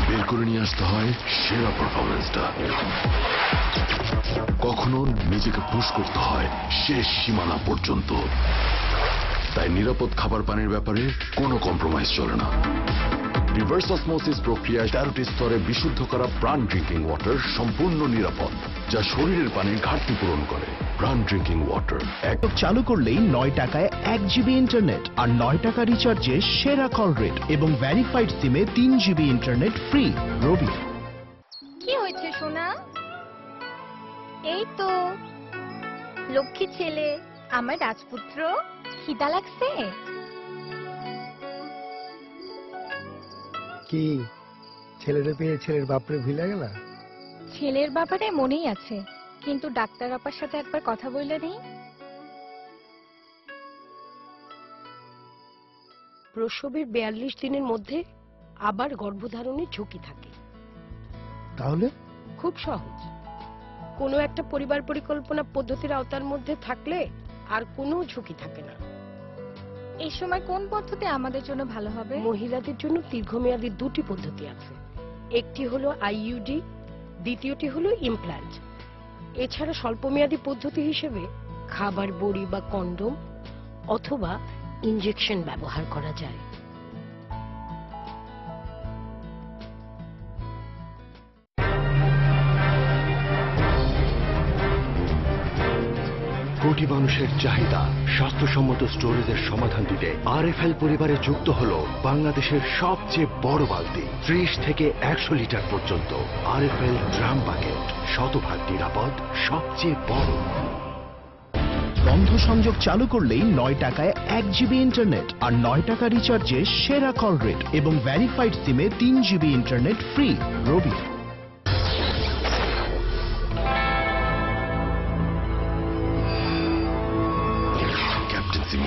বের করে নিয়ে আসতে হয় সেরা পারফরমেন্সটা। কখনো নিজেকে পুশ করতে হয় শেষ সীমানা পর্যন্ত। তাই নিরাপদ খাবার পানির ব্যাপারে কোনো কম্প্রোমাইজ চলে না। রিভার্স অসমোসিস প্রক্রিয়ায় 13টি স্তরে বিশুদ্ধ করা প্রাণ ড্রিঙ্কিং ওয়াটার সম্পূর্ণ নিরাপদ, যা শরীরের পানির ঘাটতি পূরণ করে। প্রাণ ড্রিঙ্কিং ওয়াটার চালু করলেই 9 টাকায় 1 জিবি ইন্টারনেট আর 9 টাকা রিচার্জে সেরা কল রেট এবং ভেরিফাইড সিমে 3 জিবি ইন্টারনেট ফ্রি। রবি। কি হয়েছে সোনা? এই তো লক্ষ্মী ছেলে, আমার রাজপুত্র। খিদা লাগছে? কি ছেলেরে পেয়ে ছেলের বাপরে ভুলে গেলা? ছেলের ব্যাপারে মনেই আছে, কিন্তু ডাক্তার আপার সাথে একবার কথা বললে নেই? প্রসবের 42 দিনের মধ্যে আবার গর্ভধারণের ঝুঁকি থাকে। তাহলে খুব সহজ, কোনো একটা পরিবার পরিকল্পনা পদ্ধতির আওতার মধ্যে থাকলে আর কোনো ঝুঁকি থাকে না। এই সময় কোন পদ্ধতি আমাদের জন্য ভালো হবে? মহিলাদের জন্য দীর্ঘমেয়াদী দুটি পদ্ধতি আছে। একটি হলো আইইউডি, দ্বিতীয়টি হলো ইমপ্ল্যান্ট। এছাড়া স্বল্পমেয়াদী পদ্ধতি হিসেবে খাবার বড়ি বা কন্ডোম অথবা ইনজেকশন ব্যবহার করা যায়। কোটি মানুষের চাহিদা স্বাস্থ্যসম্মত স্টোরেজের সমাধান দিতে আরএফএল পরিবারে যুক্ত হলো বাংলাদেশের সবচেয়ে বড় বালতি, 30 থেকে 100 লিটার পর্যন্ত আরএফএল ড্রাম বাকেট, শতভাগ নিরাপদ, সবচেয়ে বড়। বন্ধ সংযোগ চালু করলেই 9 টাকায় 1 জিবি ইন্টারনেট আর 9 টাকা রিচার্জে সেরা কল রেট এবং ভেরিফাইড সিমে 3 জিবি ইন্টারনেট ফ্রি। রবি।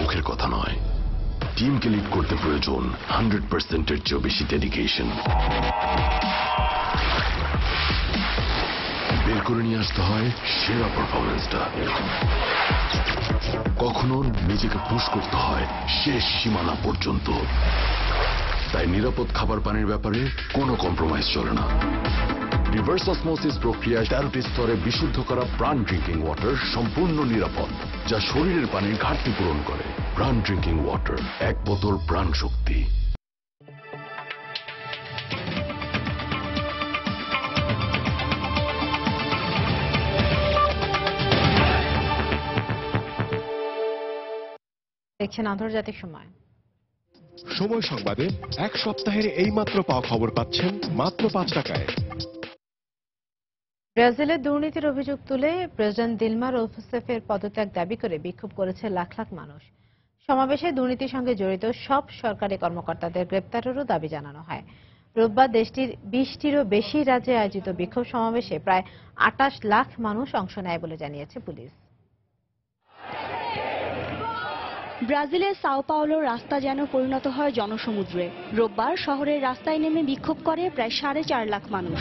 মুখের কথা নয়, টিমকে লিড করতে প্রয়োজন 100%-এর চেয়েও বেশি ডেডিকেশন। বের করে নিয়ে আসতে হয় সেরা পারফরমেন্সটা। কখনো নিজেকে পুশ করতে হয় শেষ সীমানা পর্যন্ত। তাই নিরাপদ খাবার পানির ব্যাপারে কোনো কম্প্রোমাইজ চলে না। রিভার্স অসমোসিস প্রক্রিয়ায় 13টি স্তরে বিশুদ্ধ করা প্রাণ ড্রিঙ্কিং ওয়াটার সম্পূর্ণ নিরাপদ, যা শরীরের পানির ঘাটতি পূরণ করে। প্রাণ ড্রিঙ্কিং ওয়াটার, এক বোতল প্রাণ শক্তি। দেখছেন আন্তর্জাতিক সময়। সময় সংবাদে এক সপ্তাহের এইমাত্র পাওয়া খবর পাচ্ছেন মাত্র 5 টাকায়। ব্রাজিলের দুর্নীতির অভিযোগ তুলে প্রেসিডেন্ট দিলমা রুসেফের পদত্যাগ দাবি করে বিক্ষোভ করেছে লাখ লাখ মানুষ। সমাবেশে দুর্নীতির সঙ্গে জড়িত সব সরকারি কর্মকর্তাদের গ্রেপ্তারেরও দাবি জানানো হয়। রোববার দেশটির 20টিরও বেশি রাজ্যে আয়োজিত বিক্ষোভ সমাবেশে প্রায় 28 লাখ মানুষ অংশ নেয় বলে জানিয়েছে পুলিশ। ব্রাজিলের সাও পাওলোর রাস্তা যেন পরিণত হয় জনসমুদ্রে। রোববার শহরের রাস্তায় নেমে বিক্ষোভ করে প্রায় 4.5 লাখ মানুষ।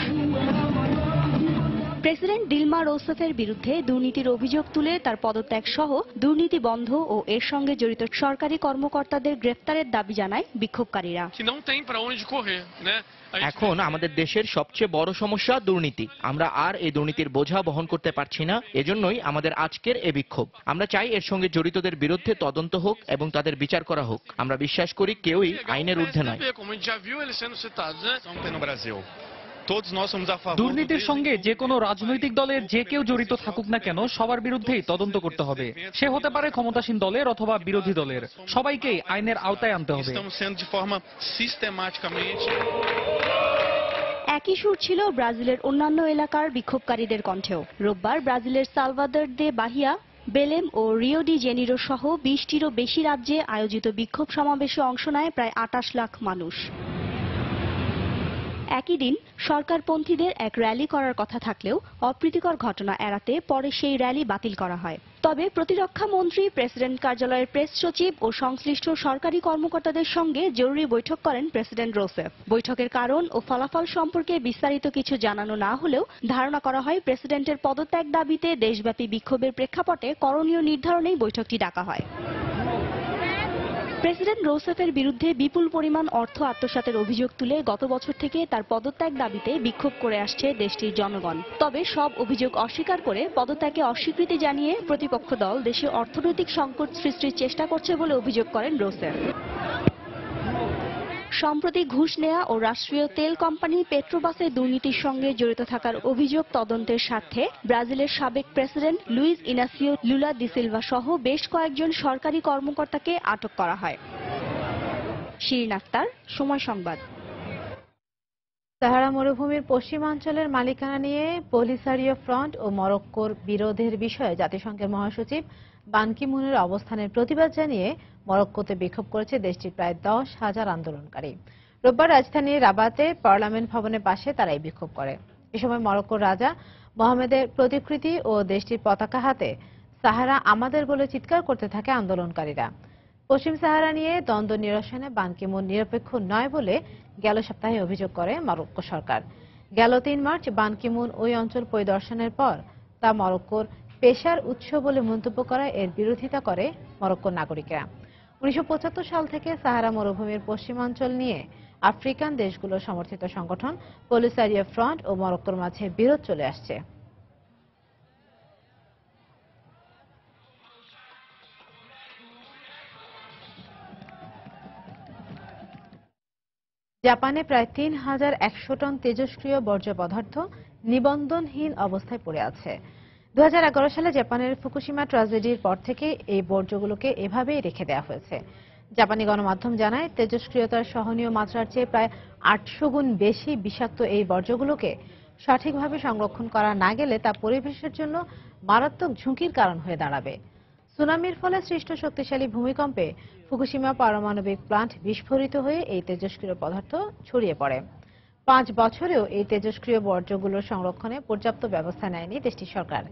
প্রেসিডেন্ট দিলমা রোসেফের বিরুদ্ধে দুর্নীতির অভিযোগ তুলে তার পদত্যাগ সহ দুর্নীতি বন্ধ ও এর সঙ্গে জড়িত সরকারি কর্মকর্তাদের গ্রেফতারের দাবি জানায় বিক্ষোভকারীরা। এখন আমাদের দেশের সবচেয়ে বড় সমস্যা দুর্নীতি। আমরা আর এই দুর্নীতির বোঝা বহন করতে পারছি না, এজন্যই আমাদের আজকের এই বিক্ষোভ। আমরা চাই এর সঙ্গে জড়িতদের বিরুদ্ধে তদন্ত হোক এবং তাদের বিচার করা হোক। আমরা বিশ্বাস করি কেউই আইনের ঊর্ধ্বে নয়। দুর্নীতির সঙ্গে যে কোনো রাজনৈতিক দলের যে কেউ জড়িত থাকুক না কেন সবার বিরুদ্ধেই তদন্ত করতে হবে। সে হতে পারে ক্ষমতাসীন দলের অথবা বিরোধী দলের, সবাইকেই আইনের আওতায় আনতে হবে। একই সুর ছিল ব্রাজিলের অন্যান্য এলাকার বিক্ষোভকারীদের কণ্ঠেও। রোববার ব্রাজিলের সালভাদর দে বাহিয়া, বেলেম ও রিও ডি জেনিরো সহ 20টিরও বেশি রাজ্যে আয়োজিত বিক্ষোভ সমাবেশে অংশ নেয় প্রায় 28 লাখ মানুষ। একই দিন সরকারপন্থীদের এক র্যালি করার কথা থাকলেও অপ্রীতিকর ঘটনা এড়াতে পরে সেই র্যালি বাতিল করা হয়। তবে প্রতিরক্ষা মন্ত্রী, প্রেসিডেন্ট কার্যালয়ের প্রেস সচিব ও সংশ্লিষ্ট সরকারি কর্মকর্তাদের সঙ্গে জরুরি বৈঠক করেন প্রেসিডেন্ট রোসেফ। বৈঠকের কারণ ও ফলাফল সম্পর্কে বিস্তারিত কিছু জানানো না হলেও ধারণা করা হয় প্রেসিডেন্টের পদত্যাগ দাবিতে দেশব্যাপী বিক্ষোভের প্রেক্ষাপটে করণীয় নির্ধারণেই বৈঠকটি ডাকা হয়। প্রেসিডেন্ট রোসেফের বিরুদ্ধে বিপুল পরিমাণ অর্থ আত্মসাতের অভিযোগ তুলে গত বছর থেকে তার পদত্যাগ দাবিতে বিক্ষোভ করে আসছে দেশটির জনগণ। তবে সব অভিযোগ অস্বীকার করে পদত্যাগে অস্বীকৃতি জানিয়ে প্রতিপক্ষ দল দেশে অর্থনৈতিক সংকট সৃষ্টির চেষ্টা করছে বলে অভিযোগ করেন রোসেফ। সম্প্রতি ঘুষ নেয়া ও রাষ্ট্রীয় তেল কোম্পানি পেট্রোবাসে দুর্নীতির সঙ্গে জড়িত থাকার অভিযোগ তদন্তের স্বার্থে ব্রাজিলের সাবেক president Luiz Inacio Lula de Silva সহ বেশ কয়েকজন সরকারি কর্মকর্তাকে আটক করা হয়। শিরিন আক্তার, সময় সংবাদ। সাহারা মরুভূমির পশ্চিমাঞ্চলের মালিকানা নিয়ে পলিসারিও ফ্রন্ট ও মরক্কোর বিরোধের বিষয়ে জাতিসংঘের মহাসচিব বান কি মুনের অবস্থানের প্রতিবাদ জানিয়ে মরক্কোতে বিক্ষোভ করেছে দেশটির প্রায় 10,000 আন্দোলনকারী। রোববার রাজধানীর রাবাতে পার্লামেন্ট ভবনের পাশে তারা এই বিক্ষোভ করে। এ সময় মরক্কোর রাজা মোহাম্মেদের প্রতিকৃতি ও দেশটির পতাকা হাতে সাহারা আমাদের বলে চিৎকার করতে থাকে আন্দোলনকারীরা। পশ্চিম সাহারা নিয়ে দ্বন্দ্ব নিরসনে বান কি মুন নিরপেক্ষ নয় বলে গেল সপ্তাহে অভিযোগ করে মরক্কো সরকার। গেল 3 মার্চ বান কি মুন ওই অঞ্চল পরিদর্শনের পর তা মরক্কোর পেশার উৎস বলে মন্তব্য করায় এর বিরোধিতা করে মরক্কোর নাগরিকরা। 1975 সাল থেকে সাহারা মরুভূমির পশ্চিমাঞ্চল নিয়ে আফ্রিকান দেশগুলোর সমর্থিত সংগঠন পলিসারিও ফ্রন্ট ও মরক্কোর মাঝে বিরোধ চলে আসছে। জাপানে প্রায় 3,100 টন তেজস্ক্রিয় বর্জ্য পদার্থ নিবন্ধনহীন অবস্থায় পড়ে আছে। 2011 সালে জাপানের ফুকুশিমা ট্র্যাজেডির পর থেকে এই বর্জ্যগুলোকে এভাবেই রেখে দেওয়া হয়েছে। জাপানি গণমাধ্যম জানায় তেজস্ক্রিয়তার সহনীয় মাত্রার চেয়ে প্রায় 800 গুণ বেশি বিষাক্ত এই বর্জ্যগুলোকে সঠিকভাবে সংরক্ষণ করা না গেলে তা পরিবেশের জন্য মারাত্মক ঝুঁকির কারণ হয়ে দাঁড়াবে। সুনামির ফলে সৃষ্ট শক্তিশালী ভূমিকম্পে ফুকুশিমা পারমাণবিক প্লান্ট বিস্ফোরিত হয়ে এই তেজস্ক্রিয় পদার্থ ছড়িয়ে পড়ে। 5 বছরেও এই তেজস্ক্রিয় বর্জ্যগুলোর সংরক্ষণে পর্যাপ্ত ব্যবস্থা নেয়নি দেশটির সরকার।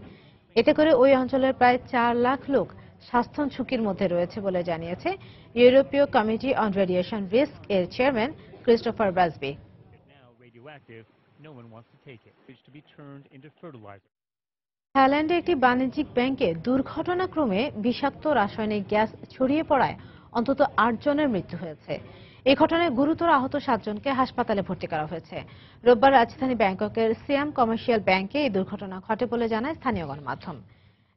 এতে করে ওই অঞ্চলের প্রায় 4 লাখ লোক স্বাস্থ্য ঝুঁকির মধ্যে রয়েছে বলে জানিয়েছে ইউরোপীয় কমিটি অন রেডিয়েশন রিস্ক এর চেয়ারম্যান ক্রিস্টোফার ব্রাসবি। থাইল্যান্ডে একটি বাণিজ্যিক ব্যাংকে দুর্ঘটনাক্রমে বিষাক্ত রাসায়নিক গ্যাস ছড়িয়ে পড়ায় অন্তত 8 জনের মৃত্যু হয়েছে। এই ঘটনায় গুরুতর আহত 7 জনকে হাসপাতালে ভর্তি করা হয়েছে। রোববার রাজধানী ব্যাংককের সিয়াম কমার্শিয়াল ব্যাংকে এই দুর্ঘটনা ঘটে বলে জানায় স্থানীয় গণমাধ্যম।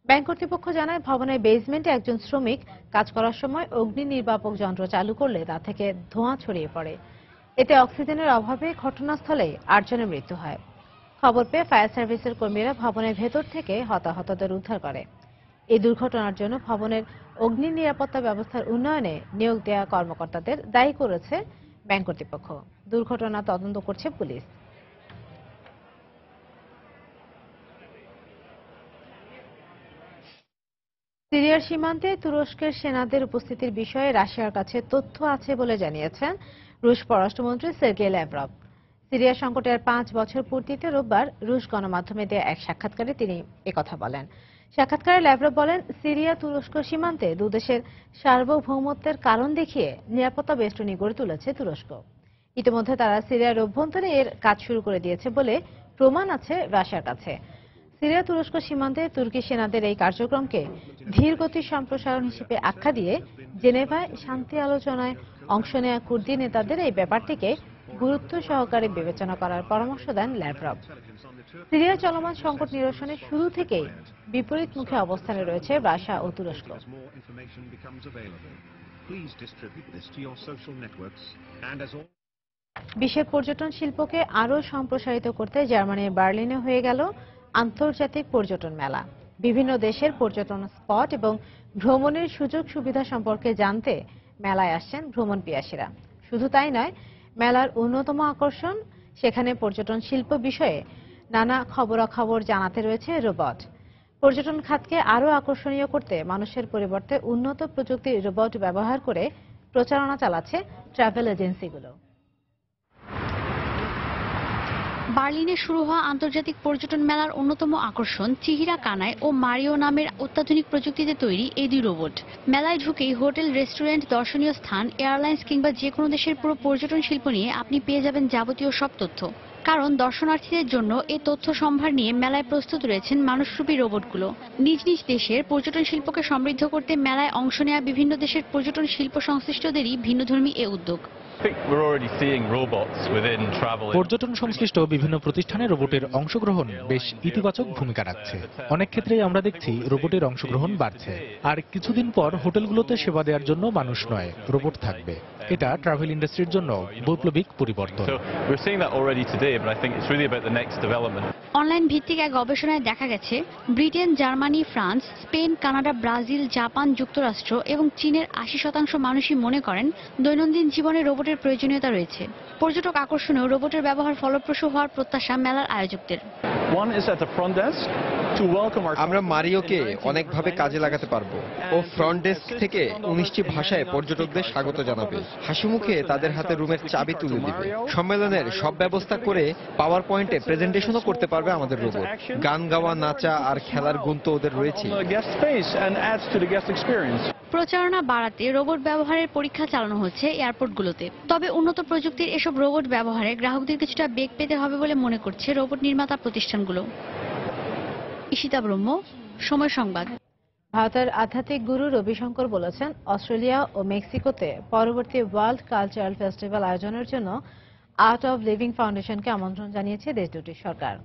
ব্যাংক কর্তৃপক্ষ জানায় ভবনের বেসমেন্টে একজন শ্রমিক কাজ করার সময় অগ্নি নির্বাপক যন্ত্র চালু করলে তা থেকে ধোঁয়া ছড়িয়ে পড়ে। এতে অক্সিজেনের অভাবে ঘটনাস্থলেই 8 জনের মৃত্যু হয়। খবর পেয়ে ফায়ার সার্ভিসের কর্মীরা ভবনের ভেতর থেকে হতাহতদের উদ্ধার করে। এই দুর্ঘটনার জন্য ভবনের অগ্নি নিরাপত্তা ব্যবস্থার উন্নয়নে নিয়োগ দেওয়া কর্মকর্তাদের দায়ী করেছে ব্যাংক কর্তৃপক্ষ। দুর্ঘটনা তদন্ত করছে পুলিশ। সিরিয়ার সীমান্তে তুরস্কের সেনাদের উপস্থিতির বিষয়ে রাশিয়ার কাছে তথ্য আছে বলে জানিয়েছেন রুশ পররাষ্ট্রমন্ত্রী সের্গেই ল্যাভরভ। সিরিয়া সংকটের 5 বছর পূর্তিতে রোববার রুশ গণমাধ্যমে দেয়া এক সাক্ষাৎকারে তিনি একথা বলেন। সাক্ষাৎকারে ল্যাভরভ বলেন, সিরিয়া তুরস্ক সীমান্তে দুদেশের সার্বভৌমত্বের কারণ দেখিয়ে নিরাপত্তা বেষ্টনী গড়ে তুলেছে তুরস্ক। ইতিমধ্যে তারা সিরিয়ার অভ্যন্তরে এর কাজ শুরু করে দিয়েছে বলে প্রমাণ আছে রাশিয়ার কাছে। সিরিয়া তুরস্ক সীমান্তে তুর্কি সেনাদের এই কার্যক্রমকে ধীরগতির সম্প্রসারণ হিসেবে আখ্যা দিয়ে জেনেভায় শান্তি আলোচনায় অংশ নেওয়া কুর্দি নেতাদের এই ব্যাপারটিকে গুরুত্ব সহকারে বিবেচনা করার পরামর্শ দেন ল্যাভরভ। সিরিয়া চলমান সংকট নিরসনে শুরু থেকেই বিপরীতমুখী অবস্থানে রয়েছে রাশিয়া ও তুরস্ক। বিশ্বের পর্যটন শিল্পকে আরও সম্প্রসারিত করতে জার্মানির বার্লিনে হয়ে গেল আন্তর্জাতিক পর্যটন মেলা। বিভিন্ন দেশের পর্যটন স্পট এবং ভ্রমণের সুযোগ সুবিধা সম্পর্কে জানতে মেলায় আসছেন ভ্রমণ পিয়াসীরা। শুধু তাই নয়, মেলার অন্যতম আকর্ষণ, সেখানে পর্যটন শিল্প বিষয়ে নানা খবরাখবর জানাতে রয়েছে রোবট। পর্যটন খাতকে আরও আকর্ষণীয় করতে মানুষের পরিবর্তে উন্নত প্রযুক্তির রোবট ব্যবহার করে প্রচারণা চালাচ্ছে ট্রাভেল এজেন্সিগুলো। বার্লিনে শুরু হওয়া আন্তর্জাতিক পর্যটন মেলার অন্যতম আকর্ষণ চিহিরা কানায় ও মারিও নামের অত্যাধুনিক প্রযুক্তিতে তৈরি এই দুই রোবট। মেলায় ঢুকেই হোটেল, রেস্টুরেন্ট, দর্শনীয় স্থান, এয়ারলাইন্স কিংবা যে কোনো দেশের পুরো পর্যটন শিল্প নিয়ে আপনি পেয়ে যাবেন যাবতীয় সব তথ্য। কারণ দর্শনার্থীদের জন্য এই তথ্য সম্ভার নিয়ে মেলায় প্রস্তুত রয়েছেন মানুষরূপী রোবটগুলো। নিজ নিজ দেশের পর্যটন শিল্পকে সমৃদ্ধ করতে মেলায় অংশ নেওয়া বিভিন্ন দেশের পর্যটন শিল্প সংশ্লিষ্টদেরই ভিন্নধর্মী এ উদ্যোগ। পর্যটন সংশ্লিষ্ট বিভিন্ন প্রতিষ্ঠানে রোবটের অংশগ্রহণ বেশ ইতিবাচক ভূমিকা রাখছে। অনেক ক্ষেত্রেই আমরা দেখছি রোবটের অংশগ্রহণ বাড়ছে। আর কিছুদিন পর হোটেলগুলোতে সেবা দেওয়ার জন্য মানুষ নয়, রোবট থাকবে। এটা ট্রাভেল ইন্ডাস্ট্রির জন্য বৈপ্লবিক পরিবর্তন। অনলাইন ভিত্তিক এক গবেষণায় দেখা গেছে, Britain, Germany, France, Spain, Canada, Brazil, Japan, যুক্তরাষ্ট্র এবং চীনের 80% মানুষই মনে করেন দৈনন্দিন জীবনে রোবটের প্রয়োজনীয়তা রয়েছে। পর্যটক আকর্ষণেও রোবটের ব্যবহার ফলপ্রসূ হওয়ার প্রত্যাশা মেলার আয়োজকদের। আমরা মারিওকে অনেকভাবে কাজে লাগাতে পারবো। ও ফ্রন্ট ডেস্ক থেকে 19টি ভাষায় পর্যটকদের স্বাগত জানাবে, হাসি মুখে তাদের হাতে রুমের চাবি তুলে দিবে। সম্মেলনের সব ব্যবস্থা করে পাওয়ার পয়েন্টে প্রেজেন্টেশনও করতে পারবে আমাদের রোবট। গান গাওয়া, নাচা আর খেলার গুণ তো ওদের রয়েছে। প্রচারণা বাড়াতে রোবট ব্যবহারের পরীক্ষা চালানো হচ্ছে এয়ারপোর্টগুলোতে। তবে উন্নত প্রযুক্তির এসব রোবট ব্যবহারে গ্রাহকদের কিছুটা বেগ পেতে হবে বলে মনে করছে রোবট নির্মাতা প্রতিষ্ঠানগুলো। ঈশিতা ব্রহ্ম, সময় সংবাদ। ভারতের আধ্যাত্মিক গুরু রবিশঙ্কর বলেছেন, অস্ট্রেলিয়া ও মেক্সিকোতে পরবর্তী ওয়ার্ল্ড কালচারাল ফেস্টিভ্যাল আয়োজনের জন্য আর্ট অব লিভিং ফাউন্ডেশনকে আমন্ত্রণ জানিয়েছে দেশ দুটির সরকার।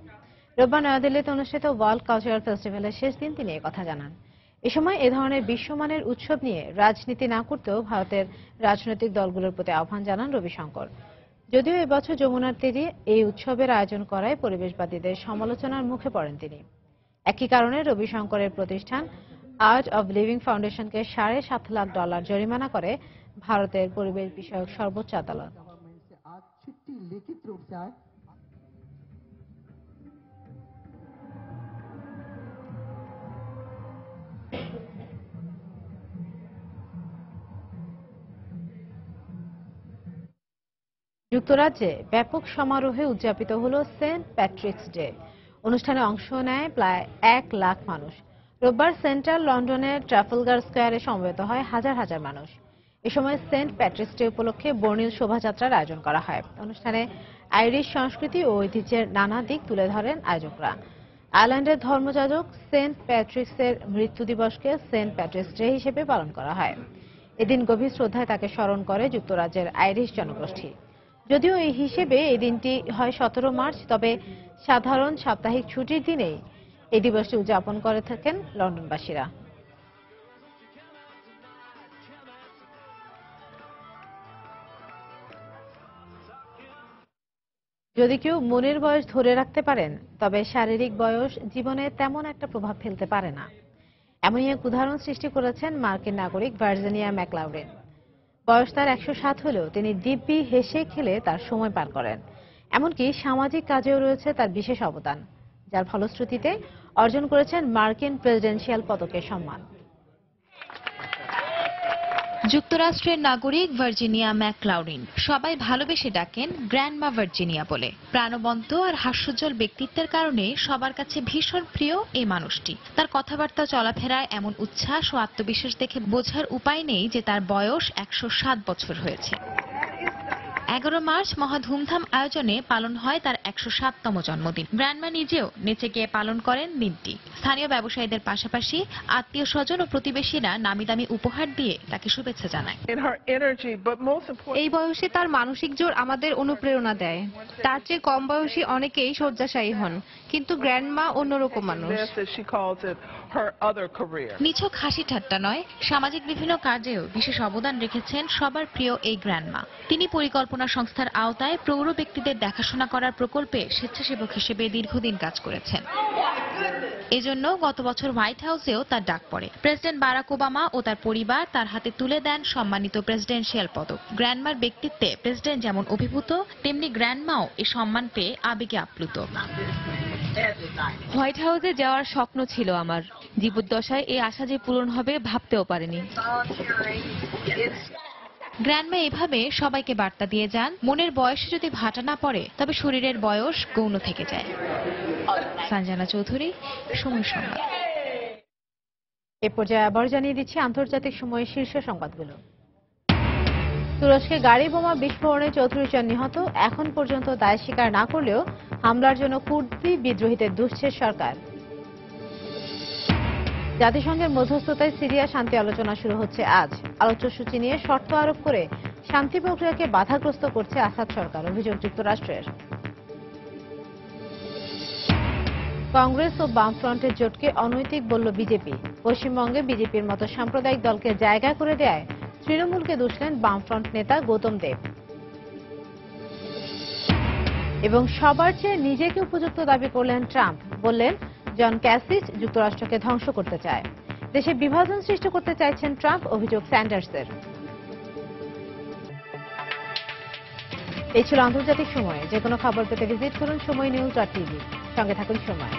রোববার নয়াদিল্লিতে অনুষ্ঠিত ওয়ার্ল্ড কালচারাল ফেস্টিভ্যালের শেষ দিন তিনি একথা জানান। এ সময় এ ধরনের বিশ্বমানের উৎসব নিয়ে রাজনীতি না করতেও ভারতের রাজনৈতিক দলগুলোর প্রতি আহ্বান জানান রবিশঙ্কর। যদিও এবছর যমুনার তীরে এই উৎসবের আয়োজন করায় পরিবেশবাদীদের সমালোচনার মুখে পড়েন তিনি। একই কারণে রবিশঙ্করের প্রতিষ্ঠান আর্ট অব লিভিং ফাউন্ডেশনকে $7.5 লাখ জরিমানা করে ভারতের পরিবেশ বিষয়ক সর্বোচ্চ আদালত। যুক্তরাজ্যে ব্যাপক সমারোহে উদযাপিত হল সেন্ট প্যাট্রিকস ডে। অনুষ্ঠানে অংশ নেয় প্রায় 1 লাখ মানুষ। রোববার সেন্ট্রাল লন্ডনের ট্রাফালগার স্কয়ারে সমবেত হয় হাজার হাজার মানুষ। এ সময় সেন্ট প্যাট্রিকস ডে উপলক্ষে বর্ণিল শোভাযাত্রার আয়োজন করা হয়। অনুষ্ঠানে আইরিশ সংস্কৃতি ও ঐতিহ্যের নানা দিক তুলে ধরেন আয়োজকরা। আয়ারল্যান্ডের ধর্মযাজক সেন্ট প্যাট্রিক্সের মৃত্যু দিবসকে সেন্ট প্যাট্রিকস ডে হিসেবে পালন করা হয়। এদিন গভীর শ্রদ্ধায় তাকে স্মরণ করে যুক্তরাজ্যের আইরিশ জনগোষ্ঠী। যদিও এই হিসেবে এই দিনটি হয় 17 মার্চ, তবে সাধারণ সাপ্তাহিক ছুটির দিনেই এই দিবসটি উদযাপন করে থাকেন লন্ডনবাসীরা। যদি কেউ মনের বয়স ধরে রাখতে পারেন, তবে শারীরিক বয়স জীবনে তেমন একটা প্রভাব ফেলতে পারে না। এমনই এক উদাহরণ সৃষ্টি করেছেন মার্কিন নাগরিক ভার্জিনিয়া ম্যাকলাউরেন। বয়স তার 107 হলেও তিনি দিব্যি হেসে খেলে তার সময় পার করেন। এমনকি সামাজিক কাজেও রয়েছে তার বিশেষ অবদান, যার ফলশ্রুতিতে অর্জন করেছেন মার্কিন প্রেসিডেন্সিয়াল পদকের সম্মান। যুক্তরাষ্ট্রের নাগরিক ভার্জিনিয়া ম্যাকক্লাউরিন সবাই ভালোবেসে ডাকেন গ্র্যান্ডমা ভার্জিনিয়া বলে। প্রাণবন্ত আর হাস্যোজ্জ্বল ব্যক্তিত্বের কারণে সবার কাছে ভীষণ প্রিয় এই মানুষটি। তার কথাবার্তা চলাফেরায় এমন উচ্ছ্বাস ও আত্মবিশ্বাস দেখে বোঝার উপায় নেই যে তার বয়স 107 বছর হয়েছে। 11 মার্চ মহা ধুমধাম আয়োজনে পালন হয় তার 107তম জন্মদিন। গ্র্যান্ডমা নিজেও নেচে গিয়ে পালন করেন দিনটি। স্থানীয় ব্যবসায়ীদের পাশাপাশি আত্মীয় স্বজন ও প্রতিবেশীরা নামি দামি উপহার দিয়ে তাকে শুভেচ্ছা জানায়। এই বয়সে তার মানসিক জোর আমাদের অনুপ্রেরণা দেয়। তার চেয়ে কম বয়সী অনেকেই শয্যাশায়ী হন, কিন্তু গ্র্যান্ডমা অন্যরকম মানুষ। নিছক হাসি ঠাট্টা নয়, সামাজিক বিভিন্ন কাজেও বিশেষ অবদান রেখেছেন সবার প্রিয় এই গ্র্যান্ডমা। তিনি পরিকল্পনা সংস্থার আওতায় প্রৌঢ় ব্যক্তিদের দেখাশোনা করার প্রকল্পে স্বেচ্ছাসেবক হিসেবে দীর্ঘদিন কাজ করেছেন। এজন্য গত বছর হোয়াইট হাউসেও তার ডাক পড়ে। প্রেসিডেন্ট বারাক ওবামা ও তার পরিবার তার হাতে তুলে দেন সম্মানিত প্রেসিডেন্সিয়াল পদক। গ্র্যান্ডমার ব্যক্তিত্বে প্রেসিডেন্ট যেমন অভিভূত, তেমনি গ্র্যান্ডমাও এই সম্মান পেয়ে আবেগে আপ্লুত। হোয়াইট হাউসে যাওয়ার স্বপ্ন ছিল আমার। জীবদ্দশায় এই আশা যে পূরণ হবে ভাবতেও পারিনি। গ্র্যান্ডমা এভাবে সবাইকে বার্তা দিয়ে যান, মনের বয়সে যদি ভাটা না পড়ে তবে শরীরের বয়স গৌণ থেকে যায়। সঞ্জনা চৌধুরী, সময় সংবাদ। এ পর্যায়ে আবার জানিয়ে দিচ্ছি আন্তর্জাতিক সময়ের শীর্ষ সংবাদগুলো। তুরস্কে গাড়ি বোমা বিস্ফোরণে 34 জন নিহত। এখন পর্যন্ত দায় স্বীকার না করলেও হামলার জন্য কুর্দি বিদ্রোহীদের দুষছে সরকার। জাতিসংঘের মধ্যস্থতায় সিরিয়া শান্তি আলোচনা শুরু হচ্ছে আজ। আলোচ্যসূচি নিয়ে শর্ত আরোপ করে শান্তি প্রক্রিয়াকে বাধাগ্রস্ত করছে আসাদ সরকার, অভিযোগ যুক্তরাষ্ট্রের। কংগ্রেস ও বামফ্রন্টের জোটকে অনৈতিক বলল বিজেপি। পশ্চিমবঙ্গে বিজেপির মতো সাম্প্রদায়িক দলকে জায়গা করে দেয় তৃণমূলকে দুষলেন বামফ্রন্ট নেতা গৌতম দেব। এবং সবার চেয়ে নিজেকে উপযুক্ত দাবি করলেন ট্রাম্প। বললেন জন ক্যাসিচ যুক্তরাষ্ট্রকে ধ্বংস করতে চায়। দেশে বিভাজন সৃষ্টি করতে চাইছেন ট্রাম্প, অভিযোগ স্যান্ডার্সের। এই ছিল আন্তর্জাতিক সময়। যে কোনো খবর পেতে ভিজিট করুন সময়নিউজ.tv। সঙ্গে থাকুন সময়।